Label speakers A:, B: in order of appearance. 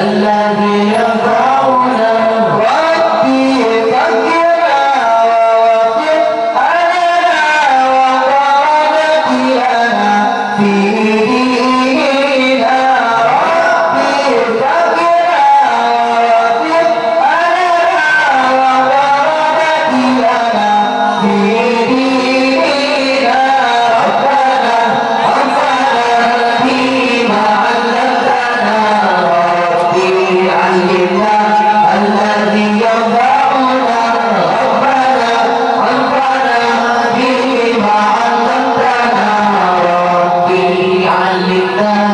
A: الذي ينفعنا ربي فكرنا ووفق أمرنا وقامت لنا في ديننا ربي فكرنا ووفق أمرنا وقامت لنا في ديننا ربنا انفعنا بما علمتنا ربي علمنا الذي ينفعنا ربنا انفعنا بما علمتنا ربي علمنا